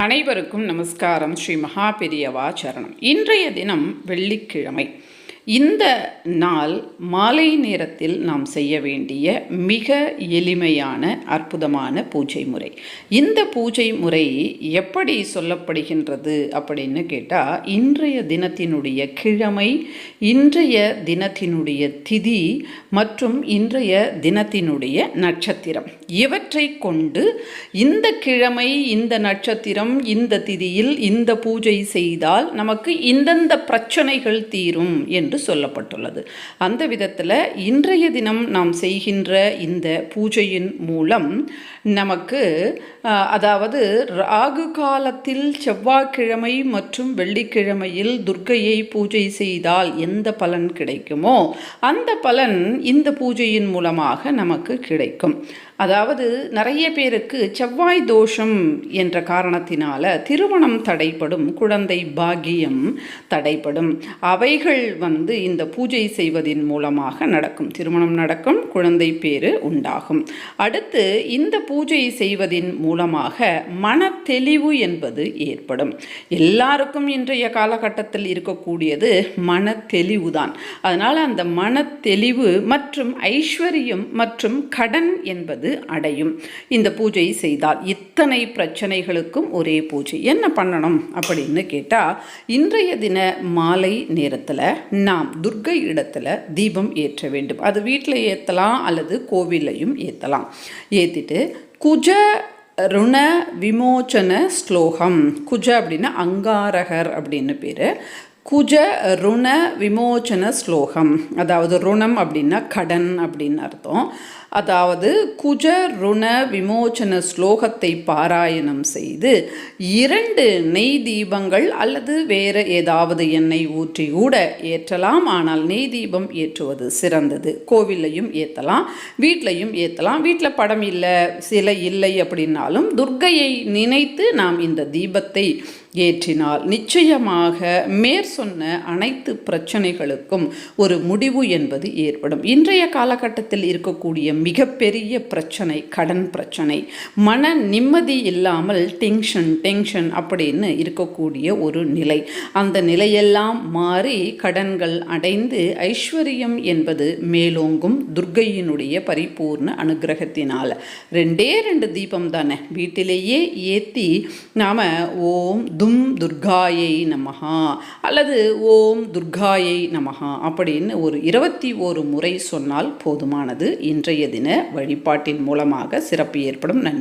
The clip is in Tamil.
அனைவருக்கும் நமஸ்காரம். ஸ்ரீ மகாபெரியவா சரணம். இன்றைய தினம் வெள்ளிக்கிழமை. இந்த நாள் மாலை நேரத்தில் நாம் செய்ய வேண்டிய மிக எளிமையான அற்புதமான பூஜை முறை. இந்த பூஜை முறை எப்படி சொல்லப்படுகின்றது அப்படின்னு கேட்டால், இன்றைய தினத்தினுடைய கிழமை, இன்றைய தினத்தினுடைய திதி மற்றும் இன்றைய தினத்தினுடைய நட்சத்திரம், இவற்றை கொண்டு இந்த கிழமை, இந்த நட்சத்திரம், இந்த திதியில் இந்த பூஜை செய்தால் நமக்கு இந்தந்த பிரச்சனைகள் தீரும் என்று சொல்லப்பட்டுள்ளது. அந்த விதத்தில் இன்றைய தினம் நாம் செய்கின்ற இந்த பூஜையின் மூலம் நமக்கு அதாவது ராகு காலத்தில் செவ்வாய்க்கிழமை மற்றும் வெள்ளிக்கிழமையில் துர்க்கையை பூஜை செய்தால் எந்த பலன் கிடைக்குமோ அந்த பலன் இந்த பூஜையின் மூலமாக நமக்கு கிடைக்கும். அதாவது நிறைய பேருக்கு செவ்வாய் தோஷம் என்ற காரணத்தினால திருமணம் தடைப்படும், குழந்தை பாக்கியம் தடைப்படும். அவைகள் இந்த பூஜை செய்வதின் மூலமாக நடக்கும். திருமணம் நடக்கும், குழந்தை பேறு உண்டாகும். அடுத்து இந்த பூஜை செய்வதின் மூலமாக மன தெளிவு என்பது ஏற்படும். எல்லாருக்கும் இன்றைய காலகட்டத்தில் இருக்கக்கூடியது மன தெளிவு தான். அதனால் அந்த மன தெளிவு மற்றும் ஐஸ்வர்யம் மற்றும் கடன் என்பது அடையும். இந்த பூஜை செய்தால் இத்தனை பிரச்சனைகளுக்கும் ஒரே பூஜை. என்ன பண்ணணும் அப்படின்னு கேட்டால், இன்றைய தின மாலை நேரத்தில் நாம் துர்க்கை இடத்துல தீபம் ஏற்ற வேண்டும். அது வீட்டில் ஏற்றலாம் அல்லது கோவிலையும் ஏற்றலாம். ஏற்றிட்டு குஜ ருண விமோச்சன ஸ்லோகம். குஜ அப்படின்னா அங்காரகர் அப்படின்னு பேர். குஜ ருண விமோச்சன ஸ்லோகம், அதாவது ருணம் அப்படின்னா கடன் அப்படின்னு அர்த்தம். அதாவது குஜ ருண விமோச்சன ஸ்லோகத்தை பாராயணம் செய்து 2 நெய் தீபங்கள் அல்லது வேறு ஏதாவது எண்ணெய் ஊற்றி கூட ஏற்றலாம். ஆனால் நெய் தீபம் ஏற்றுவது சிறந்தது. கோவிலையும் ஏற்றலாம், வீட்லையும் ஏற்றலாம். வீட்டில் படம் இல்லை, சிலை இல்லை அப்படின்னாலும் துர்க்கையை நினைத்து நாம் இந்த தீபத்தை ஏற்றினால் நிச்சயமாக மேற்சொன்ன அனைத்து பிரச்சனைகளுக்கும் ஒரு முடிவு என்பது ஏற்படும். இன்றைய காலகட்டத்தில் இருக்கக்கூடிய மிகப்பெரிய பிரச்சனை கடன் பிரச்சனை. மன நிம்மதி இல்லாமல் டென்ஷன் அப்படின்னு இருக்கக்கூடிய ஒரு நிலை. அந்த நிலையெல்லாம் மாறி கடன்கள் அடைந்து ஐஸ்வர்யம் என்பது மேலோங்கும் துர்க்கையினுடைய பரிபூர்ண அனுகிரகத்தினால். 2 தீபம் தானே, வீட்டிலேயே ஏற்றி நாம் ஓம் தும் துர்காயை நமஹா அல்லது ஓம் துர்காயை நமஹா அப்படின்னு ஒரு 21 முறை சொன்னால் போதுமானது. இன்றைய தின வழிபாட்டின் மூலமாக சிறப்பு ஏற்படும். நன்றி.